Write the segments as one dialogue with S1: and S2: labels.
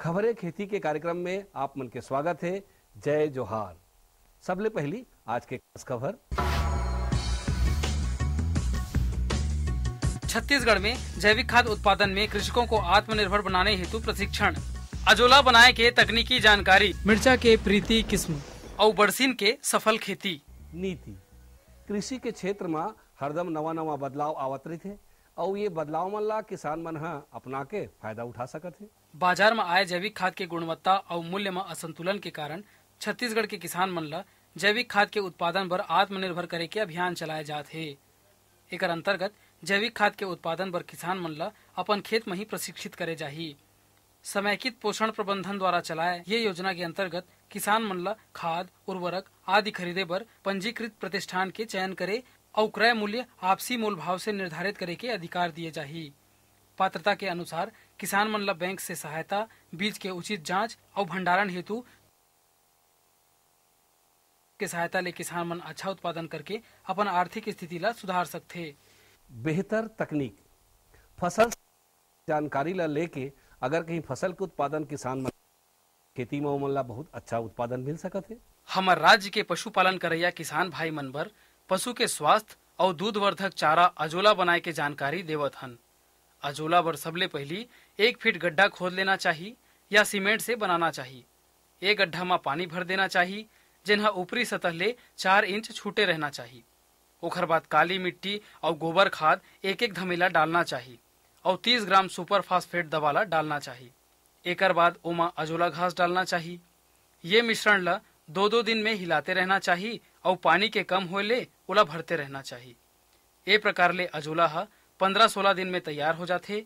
S1: खबरें खेती के कार्यक्रम में आप मन के स्वागत है। जय जोहार। सबले पहली आज के खास खबर।
S2: छत्तीसगढ़ में जैविक खाद उत्पादन में कृषकों को आत्मनिर्भर बनाने हेतु प्रशिक्षण। अजोला बनाए के तकनीकी जानकारी। मिर्चा के प्रीति किस्म और बरसीन के सफल खेती।
S1: नीति कृषि के क्षेत्र में हरदम नवा बदलाव आवत रही और ये बदलाव मन ला किसान मन ह अपना के फायदा उठा सकत है।
S2: बाजार में आए जैविक खाद के गुणवत्ता और मूल्य में असंतुलन के कारण छत्तीसगढ़ के किसान मन ला जैविक खाद के उत्पादन पर आत्मनिर्भर करे के अभियान चलाए जात है। एकर अंतर्गत जैविक खाद के उत्पादन पर किसान मन ला अपन खेत में ही प्रशिक्षित करे जाही। समेकित पोषण प्रबंधन द्वारा चलाए ये योजना के अंतर्गत किसान मन ला खाद, उर्वरक आदि खरीदे बर पंजीकृत प्रतिष्ठान के चयन करे और क्रय मूल्य आपसी मोल भाव से निर्धारित करे के अधिकार दिए जाही। पात्रता के अनुसार किसान मन ला बैंक से सहायता, बीज के उचित जांच और भंडारण हेतु के सहायता ले किसान मन अच्छा उत्पादन करके अपन आर्थिक स्थिति ला सुधार सकथे।
S1: बेहतर तकनीक फसल जानकारी ला लेके अगर कहीं फसल के उत्पादन किसान मन खेती में ओमन ला बहुत अच्छा उत्पादन मिल सकत है।
S2: हमार राज्य के पशुपालन करैया किसान भाई मन बर पशु के स्वास्थ्य और दूध वर्धक चारा अजोला बनाए के जानकारी देवत हन। अजोला बर सबले पहली 1 फीट गड्ढा खोद लेना चाहिए या सीमेंट से बनाना चाहिए। एक गड्ढा में पानी भर देना चाहिए जिन्हा ऊपरी सतह ले 4 इंच छूटे रहना चाहिए। ओखर बाद काली मिट्टी और गोबर खाद 1-1 धमेला डालना चाहिए और 30 ग्राम सुपर फास्फेट दवाला डालना चाहिए। एकर बाद ओमा अजोला घास डालना चाहिए। ये मिश्रण ला 2-2 दिन में हिलाते रहना चाहिए और पानी के कम होए ले ओला भरते रहना चाहिए। ए प्रकार ले अजोला 15-16 दिन में तैयार हो जाथे।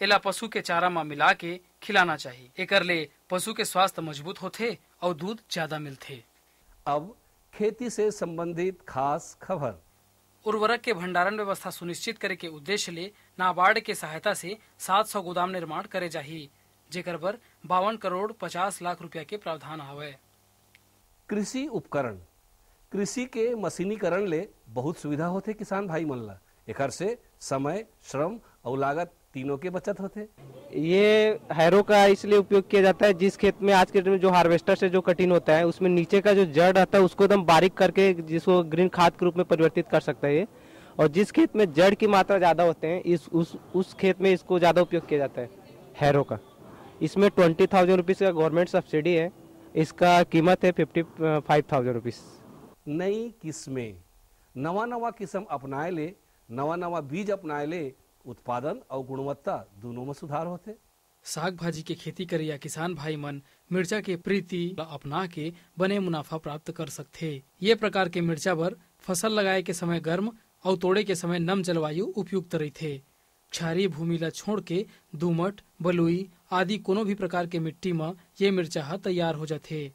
S2: एला पशु के चारा में मिला के खिलाना चाहिए। एकर ले पशु के स्वास्थ्य मजबूत होथे और दूध ज्यादा मिलथे।
S1: अब खेती से संबंधित खास खबर।
S2: उर्वरक के भंडारण व्यवस्था सुनिश्चित करे के उद्देश्य ले नाबार्ड के सहायता से 700 गोदाम निर्माण करे जाही, जेकर बर 52 करोड़ 50 लाख रुपया के प्रावधान हवे।
S1: कृषि उपकरण कृषि के मशीनीकरण ले बहुत सुविधा होते किसान भाई मन ला। एकर से समय, श्रम और लागत तीनों के बचत होते।
S3: ये हैरो का इसलिए उपयोग किया जाता है जिस खेत में आज के दिन में जो हार्वेस्टर से जो कटिंग होता है उसमें नीचे का जो जड़ रहता है उसको एकदम बारीक करके जिसको ग्रीन खाद के रूप में परिवर्तित कर सकता है ये। और जिस खेत में जड़ की मात्रा ज्यादा होते हैं उस खेत में इसको ज्यादा उपयोग किया जाता है हैरो का। इसमें 20,000 रुपीज का गवर्नमेंट सब्सिडी है। इसका कीमत है 55,000 रुपीज।
S1: नई किस्में नवा किस्म अपनाए ले, नवा बीज अपनाए ले उत्पादन और गुणवत्ता दोनों में सुधार होते।
S2: साग भाजी के खेती करैया किसान भाई मन मिर्चा के प्रीति अपना के बने मुनाफा प्राप्त कर सकथे। ये प्रकार के मिर्चा बर फसल लगाए के समय गर्म और तोड़े के समय नम जलवायु उपयुक्त रहथे। क्षारीय भूमि ला छोड़ के दोमट, बलुई आदि कोनो भी प्रकार के मिट्टी में ये मिर्चा तैयार हो जाथे।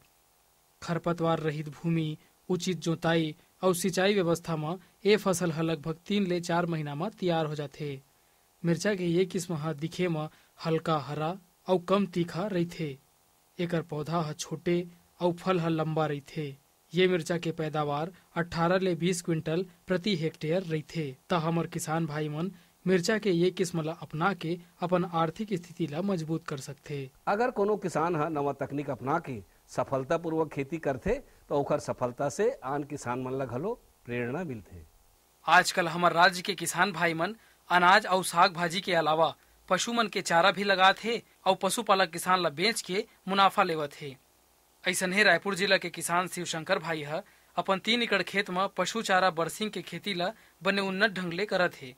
S2: खरपतवार रहित भूमि, उचित जोताई और सिंचाई व्यवस्था में ये फसल लगभग 3 ले 4 महीना में तैयार हो जाथे। मिर्चा के ये किस्म दिखे में हल्का हरा और कम तीखा रहथे। एकर पौधा छोटे और फल लंबा रहथे। ये मिर्चा के पैदावार 18 ले 20 क्विंटल प्रति हेक्टेयर रहथे। त हमर किसान भाई मन मिर्चा के ये किस्म ला अपना के अपन आर्थिक स्थिति ला मजबूत कर सकथे।
S1: अगर कोनो किसान नवा तकनीक अपना के सफलता पूर्वक खेती करथे तो ओकर सफलता से आन किसान मन ला घलो प्रेरणा मिलथे।
S2: आजकल हमार राज्य के किसान भाई मन अनाज और साग भाजी के अलावा पशु मन के चारा भी लगात हे और पशुपालक किसान ला बेच के मुनाफा लेवत हे। ऐसन ही रायपुर जिला के किसान शिवशंकर भाई अपन 3 एकड़ खेत में पशु चारा बरसिंग के खेती ला बने उन्नत ढंग ले करत हे।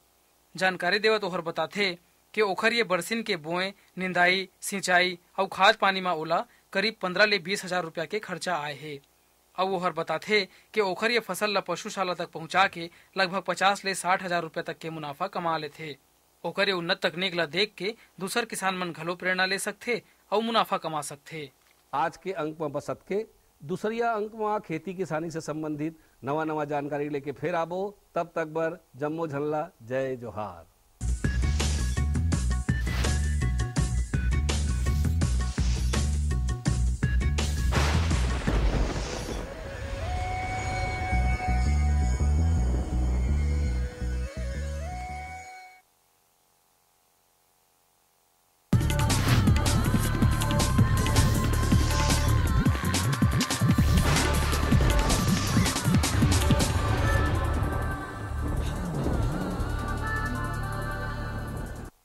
S2: जानकारी देवत ओहर बताथे कि ओखर ये बरसिन के बोए, निंदाई, सिंचाई और खाद पानी में ओला करीब 15 ले 20 हजार रुपया के खर्चा आए हे। और ओहर बताथे कि ओखर ये फसल ला पशुशाला तक पहुंचा के लगभग 50 ले 60 हजार रुपया तक के मुनाफा कमा लेथे। ओकर ये उन्नत तकनीक ला देख के दूसर किसान मन घलो प्रेरणा ले सकथे और मुनाफा कमा सकथे।
S1: आज के अंक में बसत के दूसरिया अंक में खेती किसानी से संबंधित नवा जानकारी लेके फिर आबो। तब तक बर जम्मो झल्ला जय जोहार।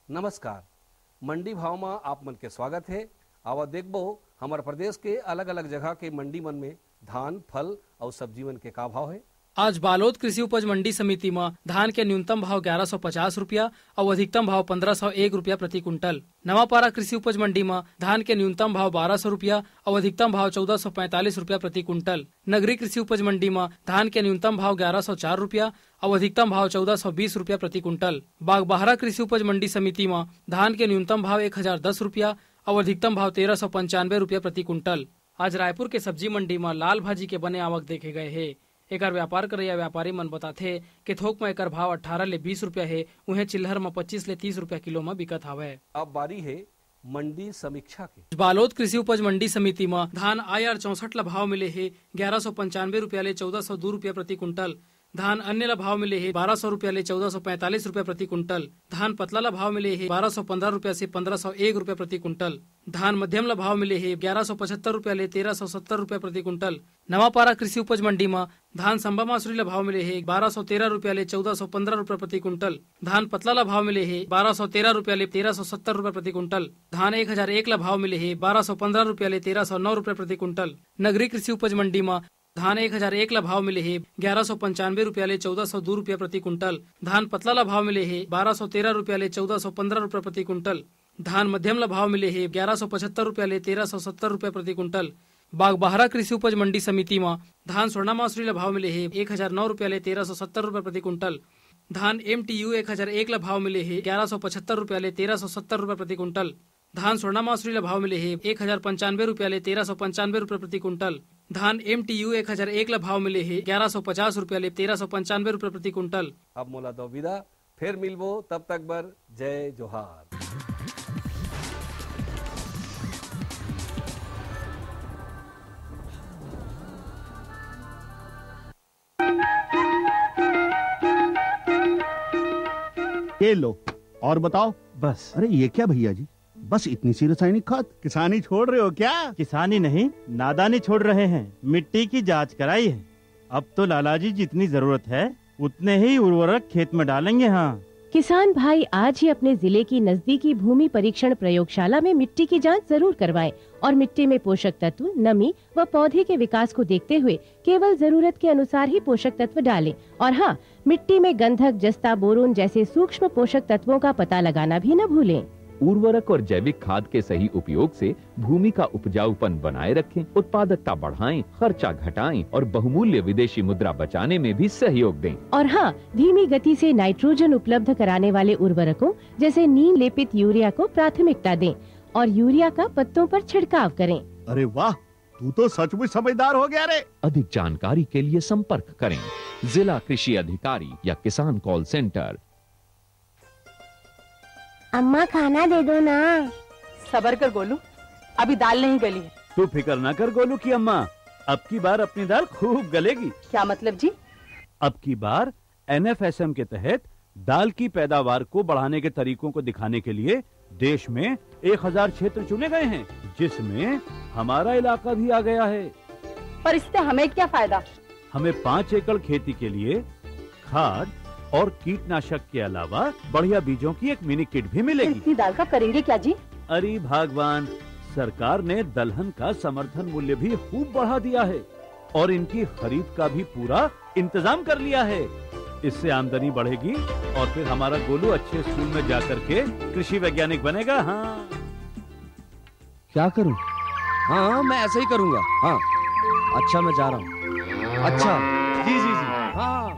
S1: नमस्कार। मंडी भाव में आप मन के स्वागत है। आवा देखबो हमारे प्रदेश के अलग अलग जगह के मंडी मन में धान, फल और सब्जी मन के का भाव है।
S2: आज बालोद कृषि उपज मंडी समिति में धान के न्यूनतम भाव 1150 रुपया और अधिकतम भाव 1501 रुपया प्रति कुंटल। नवापारा कृषि उपज मंडी में धान के न्यूनतम भाव 1200 रुपया और अधिकतम भाव 1445 रुपया प्रति कुंटल। नगरी कृषि उपज मंडी में धान के न्यूनतम भाव 1104 रुपया और अधिकतम भाव 1420 रुपया प्रति कुंटल। बागबाहरा कृषि उपज मंडी समिति में धान के न्यूनतम भाव 1010 रुपया और अधिकतम भाव 1395 रुपया प्रति कुंटल। आज रायपुर के सब्जी मंडी में लाल भाजी के बने आवक देखे गए है। एकर व्यापार करैया व्यापारी मन बताथे कि थोक में एकर भाव 18 ले 20 रुपया है, उन्हें चिल्हर में 25 ले 30 रुपया किलो में बिकत हावे।
S1: अब बारी है मंडी समीक्षा के।
S2: बालोद कृषि उपज मंडी समिति में धान IR 64 ला भाव मिले है 1195 रुपया ले 1402 रुपया प्रति कुंटल। धान अन्य ला भाव मिले है 1200 रुपया ले 1445 रुपया प्रति कुंटल। धान पतला ला भाव मिले है 1215 रुपया से 1501 रुपया प्रति कुंटल। धान मध्यम ला भाव मिले है 1175 रुपया ले 1370 रुपया प्रति कुंटल। नवापारा कृषि उपज मंडी में धान संबा मासुरी ला भाव मिले है 1213 रुपया ले 1415 रुपया प्रति कुंटल। धान पतला ला भाव मिले है 1213 रुपया ले 1370 रुपया प्रति कुंटल। धान 1001 ला भाव मिले है 1215 रुपया ले 1309 रुपया प्रति कुंटल। नगरी कृषि उपज मंडी में धान 1001 ला भाव मिले है 1195 रुपया ले 1402 रुपया प्रति कुंटल। धान पतला ला भाव मिले है 1213 रुपया ले 1415 रुपया प्रति कुंटल। धान मध्यम ला भाव मिले है 1175 रुपया ले 1370 रुपया प्रति कुंटल। बागबाहरा कृषि उपज मंडी समिति में धान स्वर्णा मासुरी ला भाव मिले है 1009 रुपया ले 1370 रुपया प्रति कुंटल। धान MTU 1001 ला भाव मिले है 1175 रुपया ले 1370 रुपया प्रति कुंटल। धान स्वर्णा मासुरी ला भाव मिले है 1095 रुपया ले 1395 रुपया प्रति कुंटल। धान MTU 1001 ला भाव मिले है 1150 रुपया ले 1395 रुपया प्रति कुंटल।
S1: अब मोला दो विदा, फिर मिलबो, तब तक बर जय जोहार।
S4: ये लो और बताओ।
S5: बस।
S4: अरे ये क्या भैया जी, बस इतनी सी रासायनिक खाद? किसानी छोड़ रहे हो क्या?
S5: किसानी नहीं, नादानी छोड़ रहे हैं। मिट्टी की जांच कराई है। अब तो लाला जी जितनी जरूरत है उतने ही उर्वरक खेत में डालेंगे। हाँ,
S6: किसान भाई आज ही अपने जिले की नजदीकी भूमि परीक्षण प्रयोगशाला में मिट्टी की जांच जरूर करवाएं और मिट्टी में पोषक तत्व, नमी व पौधे के विकास को देखते हुए केवल जरूरत के अनुसार ही पोषक तत्व डालें। और हाँ, मिट्टी में गंधक, जस्ता, बोरोन जैसे सूक्ष्म पोषक तत्वों का पता लगाना भी न भूलें।
S7: उर्वरक और जैविक खाद के सही उपयोग से भूमि का उपजाऊपन बनाए रखें, उत्पादकता बढ़ाएं, खर्चा घटाएं और बहुमूल्य विदेशी मुद्रा बचाने में भी सहयोग दें।
S6: और हाँ, धीमी गति से नाइट्रोजन उपलब्ध कराने वाले उर्वरकों जैसे नीम लेपित यूरिया को प्राथमिकता दें और यूरिया का पत्तों पर छिड़काव करें।
S4: अरे वाह, तू तो सचमुच समझदार हो गया रे।
S7: अधिक जानकारी के लिए संपर्क करें जिला कृषि अधिकारी या किसान कॉल सेंटर।
S8: अम्मा खाना दे दो ना।
S9: सबर कर गोलू, अभी दाल नहीं गली है।
S5: तू फिक्र ना कर गोलू की अम्मा, अब की बार अपनी दाल खूब गलेगी।
S9: क्या मतलब जी?
S5: अब की बार NFSM के तहत दाल की पैदावार को बढ़ाने के तरीकों को दिखाने के लिए देश में 1000 क्षेत्र चुने गए हैं, जिसमें हमारा इलाका भी आ गया है।
S9: पर इससे हमें क्या फायदा?
S5: हमें 5 एकड़ खेती के लिए खाद और कीटनाशक के अलावा बढ़िया बीजों की एक मिनी किट भी मिलेगी।
S9: इतनी दाल का करेंगे क्या जी?
S5: अरे भगवान, सरकार ने दलहन का समर्थन मूल्य भी खूब बढ़ा दिया है और इनकी खरीद का भी पूरा इंतजाम कर लिया है। इससे आमदनी बढ़ेगी और फिर हमारा गोलू अच्छे स्कूल में जाकर के कृषि वैज्ञानिक बनेगा। हाँ,
S10: क्या करूं? हाँ, मैं ऐसे ही करूंगा। हाँ, अच्छा, मैं जा रहा हूँ। अच्छा, जी जी जी, हाँ,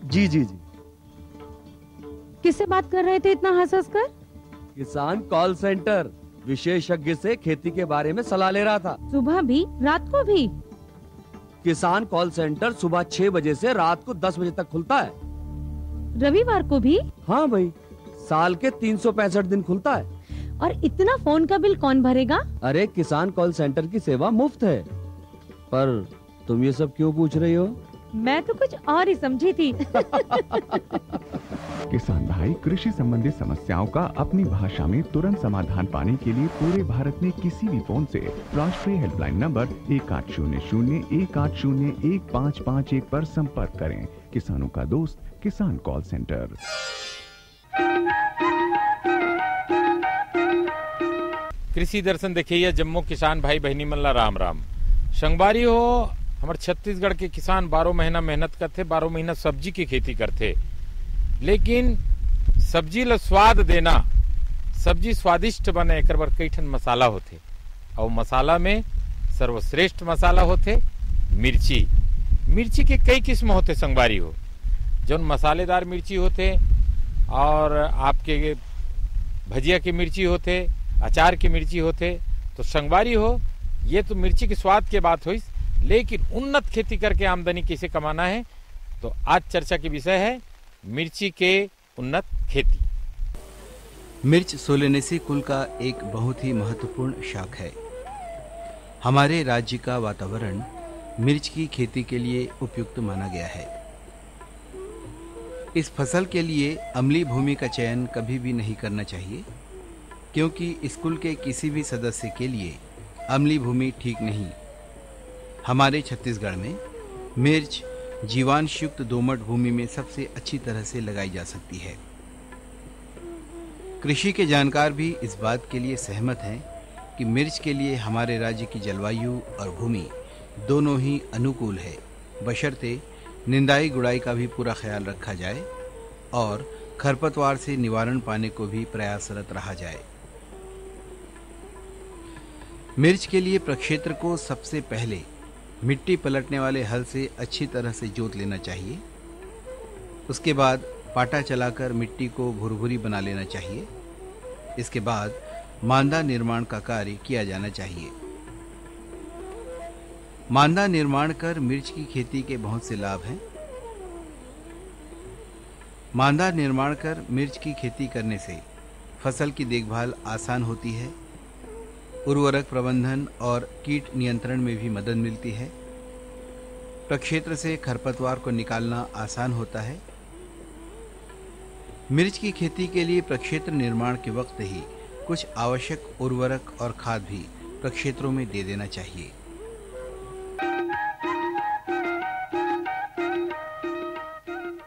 S10: जी जी जी।
S6: किससे बात कर रहे थे इतना हंस कर?
S10: किसान कॉल सेंटर, विशेषज्ञ से खेती के बारे में सलाह ले रहा था।
S6: सुबह भी, रात को भी?
S10: किसान कॉल सेंटर सुबह 6 बजे से रात को 10 बजे तक खुलता है।
S6: रविवार को भी?
S10: हाँ भाई, साल के 365 दिन खुलता है।
S6: और इतना फोन का बिल कौन भरेगा?
S10: अरे, किसान कॉल सेंटर की सेवा मुफ्त है। पर तुम ये सब क्यों पूछ रही हो?
S6: मैं तो कुछ और ही समझी थी।
S11: किसान भाई कृषि संबंधी समस्याओं का अपनी भाषा में तुरंत समाधान पाने के लिए पूरे भारत में किसी भी फोन से राष्ट्रीय हेल्पलाइन नंबर 1800-1801-551 पर संपर्क करें। किसानों का दोस्त किसान कॉल सेंटर।
S12: कृषि दर्शन देखिए जम्मू किसान भाई बहनी मल्ला राम राम। संगवारी हो हमारे छत्तीसगढ़ के किसान 12 महीना मेहनत करते, 12 महीना सब्जी की खेती करते, लेकिन सब्जी ला स्वाद देना, सब्जी स्वादिष्ट बने एक बार कई ठन मसाला होते और मसाला में सर्वश्रेष्ठ मसाला होते मिर्ची। मिर्ची के कई किस्म होते संगवारी हो, जो मसालेदार मिर्ची होते और आपके भजिया की मिर्ची होते, अचार की मिर्ची होते। तो संगवारी हो ये तो मिर्ची के स्वाद के बात हुई, लेकिन उन्नत खेती करके आमदनी कैसे कमाना है, तो आज चर्चा की विषय है मिर्ची के उन्नत खेती।
S13: मिर्च सोलेनेसी कुल का एक बहुत ही महत्वपूर्ण शाख है। हमारे राज्य का वातावरण मिर्च की खेती के लिए उपयुक्त माना गया है। इस फसल के लिए अम्लीय भूमि का चयन कभी भी नहीं करना चाहिए, क्योंकि इस कुल के किसी भी सदस्य के लिए अम्लीय भूमि ठीक नहीं। हमारे छत्तीसगढ़ में मिर्च जीवांशयुक्त दोमट भूमि में सबसे अच्छी तरह से लगाई जा सकती है। कृषि के जानकार भी इस बात के लिए सहमत हैं कि मिर्च के लिए हमारे राज्य की जलवायु और भूमि दोनों ही अनुकूल है, बशर्ते निंदाई गुड़ाई का भी पूरा ख्याल रखा जाए और खरपतवार से निवारण पाने को भी प्रयासरत रहा जाए। मिर्च के लिए प्रक्षेत्र को सबसे पहले मिट्टी पलटने वाले हल से अच्छी तरह से जोत लेना चाहिए। उसके बाद पाटा चलाकर मिट्टी को भुरभुरी बना लेना चाहिए। इसके बाद मांदा निर्माण का कार्य किया जाना चाहिए। मांदा निर्माण कर मिर्च की खेती के बहुत से लाभ हैं। मांदा निर्माण कर मिर्च की खेती करने से फसल की देखभाल आसान होती है, उर्वरक प्रबंधन और कीट नियंत्रण में भी मदद मिलती है। प्रक्षेत्र से खरपतवार को निकालना आसान होता है। मिर्च की खेती के लिए प्रक्षेत्र निर्माण के वक्त ही कुछ आवश्यक उर्वरक और खाद भी प्रक्षेत्रों में दे देना चाहिए।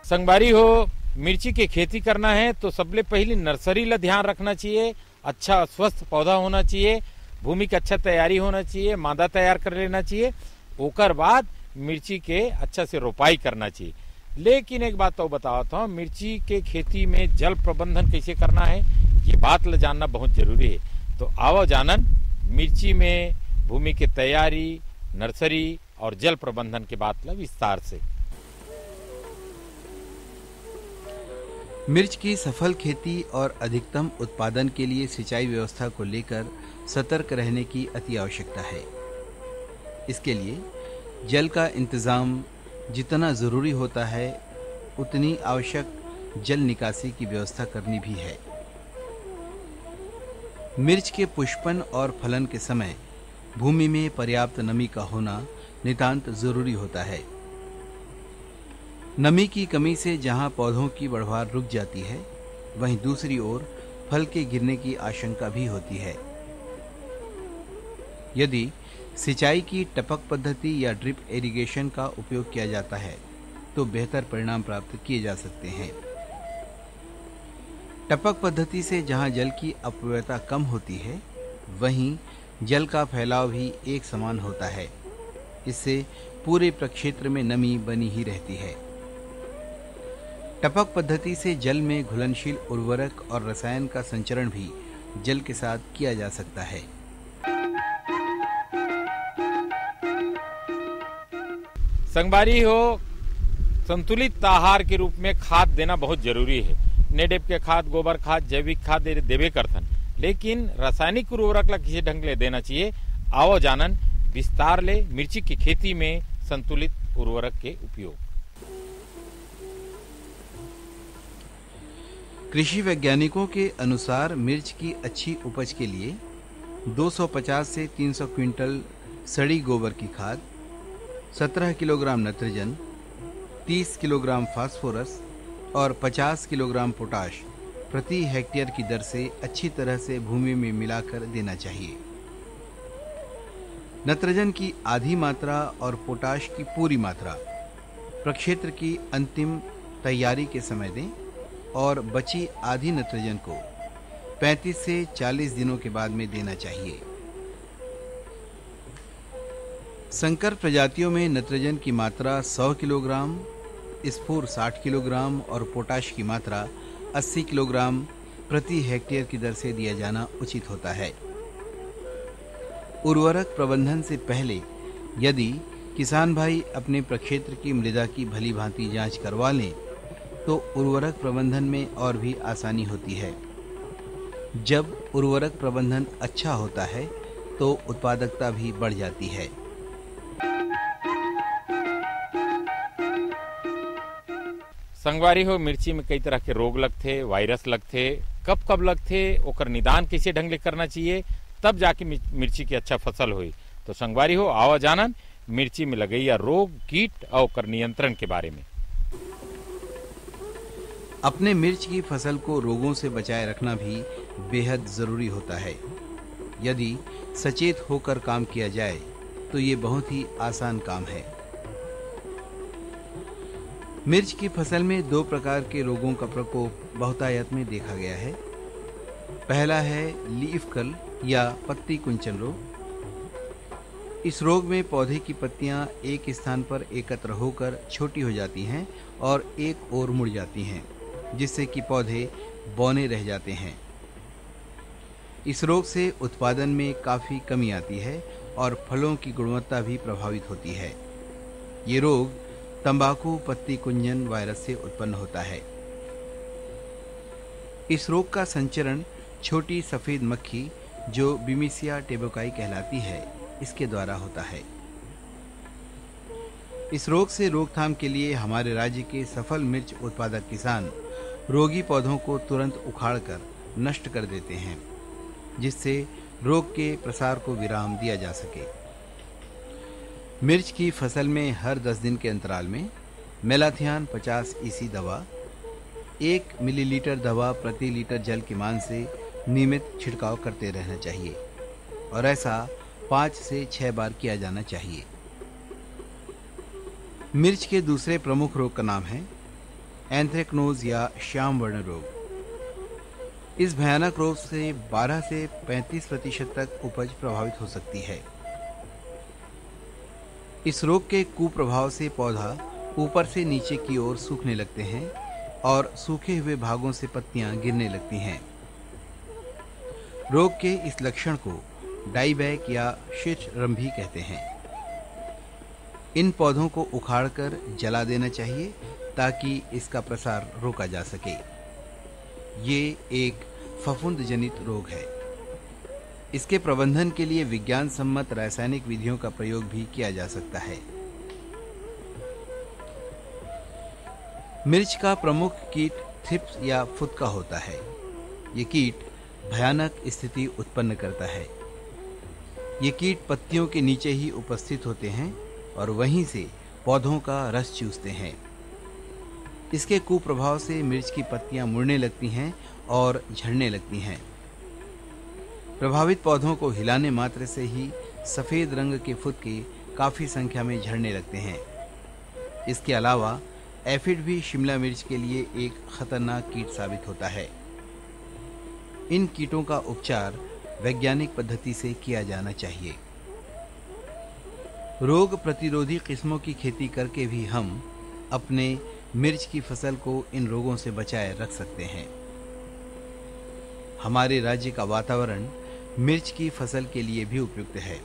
S12: संगवारी हो मिर्ची की खेती करना है तो सबले पहले नर्सरी ला ध्यान रखना चाहिए। अच्छा स्वस्थ पौधा होना चाहिए, भूमि की अच्छा तैयारी होना चाहिए, मादा तैयार कर लेना चाहिए। ओकर बाद मिर्ची के अच्छा से रोपाई करना चाहिए। लेकिन एक बात तो बताता हूँ, मिर्ची के खेती में जल प्रबंधन कैसे करना है ये बात ला जानना बहुत जरूरी है। तो आओ जानन मिर्ची में भूमि की तैयारी, नर्सरी और जल प्रबंधन के बात ला विस्तार से।
S13: मिर्च की सफल खेती और अधिकतम उत्पादन के लिए सिंचाई व्यवस्था को लेकर सतर्क रहने की अति आवश्यकता है। इसके लिए जल का इंतजाम जितना जरूरी होता है उतनी आवश्यक जल निकासी की व्यवस्था करनी भी है। मिर्च के पुष्पन और फलन के समय भूमि में पर्याप्त नमी का होना नितांत जरूरी होता है। नमी की कमी से जहां पौधों की बढ़वार रुक जाती है, वहीं दूसरी ओर फल के गिरने की आशंका भी होती है। यदि सिंचाई की टपक पद्धति या ड्रिप इरिगेशन का उपयोग किया जाता है तो बेहतर परिणाम प्राप्त किए जा सकते हैं। टपक पद्धति से जहां जल की अपव्ययता कम होती है, वहीं जल का फैलाव भी एक समान होता है। इससे पूरे प्रक्षेत्र में नमी बनी ही रहती है। टपक पद्धति से जल में घुलनशील उर्वरक और रसायन का संचरण भी जल के साथ किया जा सकता है।
S12: संगवारी हो संतुलित आहार के रूप में खाद देना बहुत जरूरी है। नेडेप के खाद, गोबर खाद, जैविक खाद देवे करथन, लेकिन रासायनिक उर्वरक ला किसी ढंग ले देना चाहिए। आओ जानन विस्तार ले मिर्ची की खेती में संतुलित उर्वरक के उपयोग।
S13: कृषि वैज्ञानिकों के अनुसार मिर्च की अच्छी उपज के लिए 250 से 300 क्विंटल सड़ी गोबर की खाद, 17 किलोग्राम नाइट्रोजन, 30 किलोग्राम फास्फोरस और 50 किलोग्राम पोटाश प्रति हेक्टेयर की दर से अच्छी तरह से भूमि में मिलाकर देना चाहिए। नाइट्रोजन की आधी मात्रा और पोटाश की पूरी मात्रा प्रक्षेत्र की अंतिम तैयारी के समय दें और बची आधी नाइट्रोजन को 35 से 40 दिनों के बाद में देना चाहिए। संकर प्रजातियों में नाइट्रोजन की मात्रा 100 किलोग्राम, स्फूर 60 किलोग्राम और पोटाश की मात्रा 80 किलोग्राम प्रति हेक्टेयर की दर से दिया जाना उचित होता है। उर्वरक प्रबंधन से पहले यदि किसान भाई अपने प्रक्षेत्र की मृदा की भली भांति जांच करवा लें तो उर्वरक प्रबंधन में और भी आसानी होती है। जब उर्वरक प्रबंधन अच्छा होता है तो उत्पादकता भी बढ़ जाती है।
S12: संगवारी हो, मिर्ची में कई तरह के रोग लगते, वायरस लगते, कब लगते, ओकर निदान कैसे ढंग ले करना चाहिए, तब जाके मिर्ची की अच्छा फसल हुई। तो संगवारी हो, आवा जानन मिर्ची में लगैया रोग, कीट और ओकर नियंत्रण के बारे में।
S13: अपने मिर्च की फसल को रोगों से बचाए रखना भी बेहद जरूरी होता है। यदि सचेत होकर काम किया जाए तो ये बहुत ही आसान काम है। मिर्च की फसल में 2 प्रकार के रोगों का प्रकोप बहुतायत में देखा गया है। पहला है लीफ कर्ल या पत्ती कुंचन रोग। इस रोग में पौधे की पत्तियां एक स्थान पर एकत्र होकर छोटी हो जाती हैं और एक ओर मुड़ जाती हैं, जिससे कि पौधे बौने रह जाते हैं। इस रोग से उत्पादन में काफ़ी कमी आती है और फलों की गुणवत्ता भी प्रभावित होती है। ये रोग तंबाकू पत्ती कुंजन वायरस से उत्पन्न होता है। इस रोग का संचरण छोटी सफेद मक्खी जो बीमिसिया टेबोकाई कहलाती है, इसके द्वारा होता है। इस रोग से रोकथाम के लिए हमारे राज्य के सफल मिर्च उत्पादक किसान रोगी पौधों को तुरंत उखाड़कर नष्ट कर देते हैं, जिससे रोग के प्रसार को विराम दिया जा सके। मिर्च की फसल में हर 10 दिन के अंतराल में मेलाथियान 50 ईसी दवा 1 मिलीलीटर दवा प्रति लीटर जल के मान से नियमित छिड़काव करते रहना चाहिए और ऐसा 5 से 6 बार किया जाना चाहिए। मिर्च के दूसरे प्रमुख रोग का नाम है एंथ्रेक्नोज या श्याम वर्ण रोग। इस भयानक रोग से 12 से 35% तक उपज प्रभावित हो सकती है। इस रोग के कुप्रभाव से पौधा ऊपर से नीचे की ओर सूखने लगते हैं और सूखे हुए भागों से पत्तियां गिरने लगती हैं। रोग के इस लक्षण को डाईबैक या शीतरंभी कहते हैं। इन पौधों को उखाड़कर जला देना चाहिए ताकि इसका प्रसार रोका जा सके। ये एक फफूंद जनित रोग है। इसके प्रबंधन के लिए विज्ञान सम्मत रासायनिक विधियों का प्रयोग भी किया जा सकता है। मिर्च का प्रमुख कीट थ्रिप्स या फुदका होता है। ये कीट भयानक स्थिति उत्पन्न करता है। ये कीट पत्तियों के नीचे ही उपस्थित होते हैं और वहीं से पौधों का रस चूसते हैं। इसके कुप्रभाव से मिर्च की पत्तियां मुड़ने लगती हैं और झड़ने लगती हैं। प्रभावित पौधों को हिलाने मात्र से ही सफेद रंग के फुदके काफी संख्या में झड़ने लगते हैं। इसके अलावा एफिड भी शिमला मिर्च के लिए एक खतरनाक कीट साबित होता है। इन कीटों का उपचार वैज्ञानिक पद्धति से किया जाना चाहिए। रोग प्रतिरोधी किस्मों की खेती करके भी हम अपने मिर्च की फसल को इन रोगों से बचाए रख सकते हैं। हमारे राज्य का वातावरण मिर्च की फसल के लिए भी उपयुक्त है।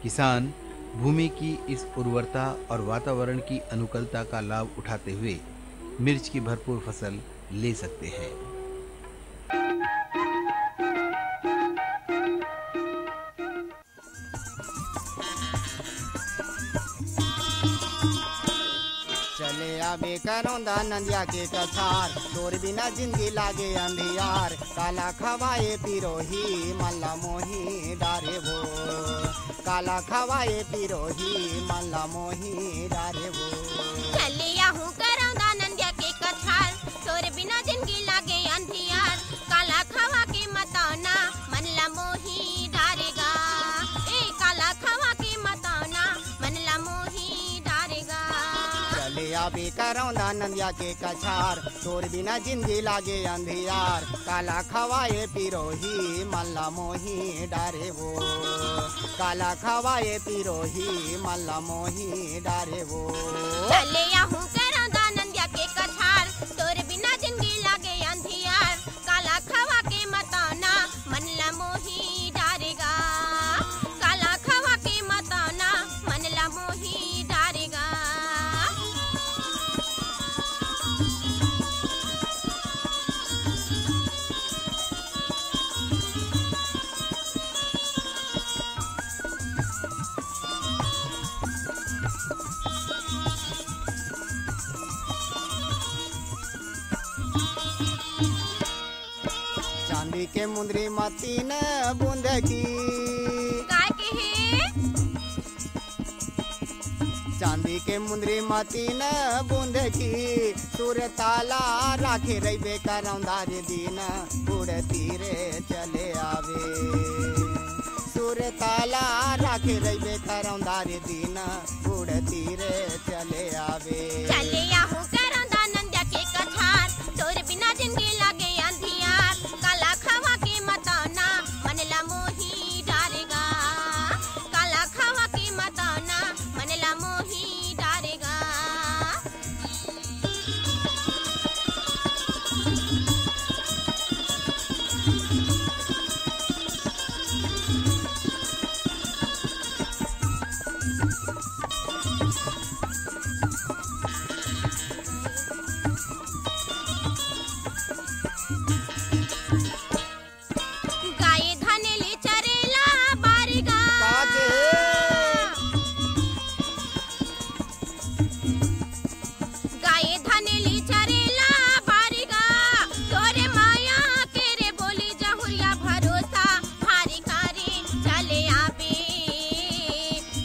S13: किसान भूमि की इस उर्वरता और वातावरण की अनुकूलता का लाभ उठाते हुए मिर्च की भरपूर फसल ले सकते हैं।
S14: चले आबे करौंदा नंदिया के कछार, तोर बिना जिंदगी लागे अंधियार। काला खवाए पिरोही मल्ला मोही डारे वो, काला खवाए पिरोही मल्ला मोही डारे वो।
S15: चले आहू करौंदा नंदिया के कछार,
S14: आबे करौंदा नंदिया के कछार तोर बिना जिंदगी लागे अंधियार काला खवाए पिरोही मल्ला मोही डारे वो काला खवाए पिरोही मल्ला मोही डारे वो
S15: चले आहू करौंदा नंदिया के कछार तोर बिना जिंदगी लागे अंधियार काला खवा के मताना मनला मोही डारेगा काला खवा के मताना मनला मोही डारेगा
S14: चांदी के मुंदरी मती न बूंद की
S15: काय के है
S14: चांदी के मुंदरी मती न बूंद की सुर ताला राखे रही करौंदा रे दिन उड़ती रे चले आवे सुर ताला राखे रही करौंदा रे दिन उड़ती रे चले आवे
S15: चले आहू करौंदा नंदिया के कछार तोर बिना जिंदगी लागे अंधियार काला खवा के मताना मनला मोही डारेगा काला खवा के मताना मनला मोही डारेगा गाये धनेली चरेला बारिगा गाये धनेली चरेला बारिगा तोरे माया के रे बोली जहुरिया भरोसा भारी कारी चले आबे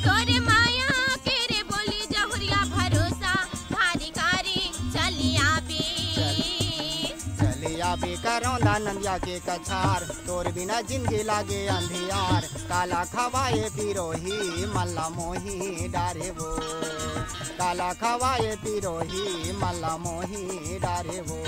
S15: तोरे माया के रे बोली जहुरिया भरोसा भारी कारी चली आबे
S14: चले आबे करौंदा नंदिया के कछार तोर बिना जिंदगी लागे अंधियार काला खवाए पिरोही मल्ला मोही डारे वो काला खवाए पिरोही मल्ला मोही डारे वो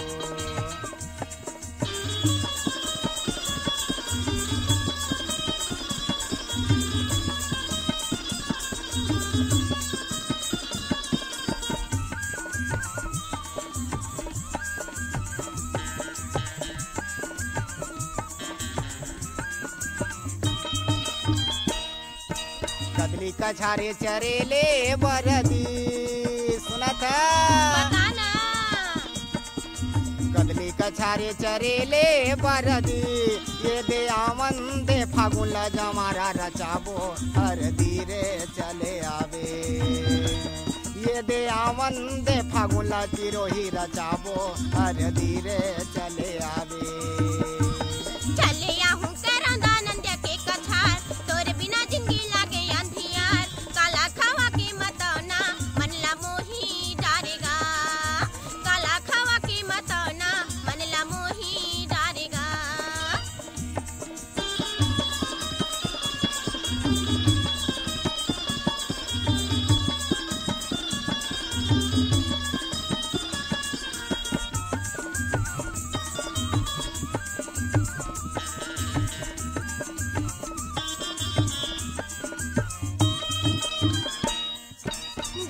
S14: कदली कछारे चरेले बरदी सुनत कदली कछारे चरेले बरदी ये दे आवन दे फागुन जमारा रचाबो हर धीरे चले आवे ये दे आवन दे फागुन चिरोही रचाबो हर धीरे चले आवे
S15: चले आहू करौंदा नंदिया के कछार तोर बिना जिंदगी लागे अंधियार काला खवा के मताना मनला मोही डारेगा काला खवा के मताना मनला मोही डारेगा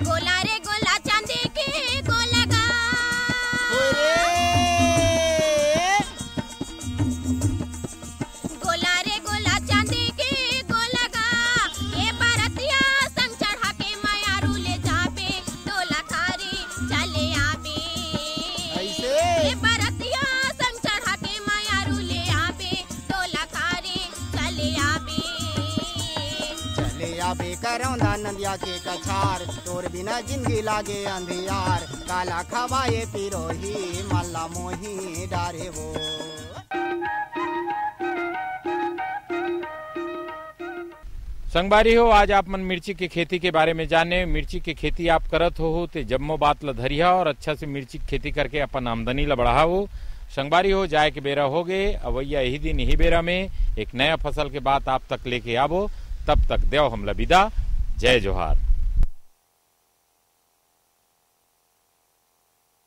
S15: गोला रे गोला चांदी के गोलगा गोला रे गोला चांदी के गोलगा ये बरतिया संग चढ़ा के मायारू ले जाबे डोला थारी चले आबे ये बरतिया संग चढ़ा के मायारू ले आबे डोला थारी चले आबे
S14: चले आबे करौंदा नंदिया के कछार तोर बिना जिंदगी लागे अंधियार काला खवाए पिरोही मल्ला मोही डारे वो
S12: संगवारी हो आज आप मन मिर्ची की खेती के बारे में जाने मिर्ची की खेती आप करत हो ते जम्मो बात ल धरिया और अच्छा से मिर्ची की खेती करके अपन आमदनी ल बढ़ाओ संगवारी हो जाए के बेरा हो गए अवैया यही दिन यही बेरा में एक नया फसल के बात आप तक लेके आवो तब तक देव हमला विदा जय जोहार।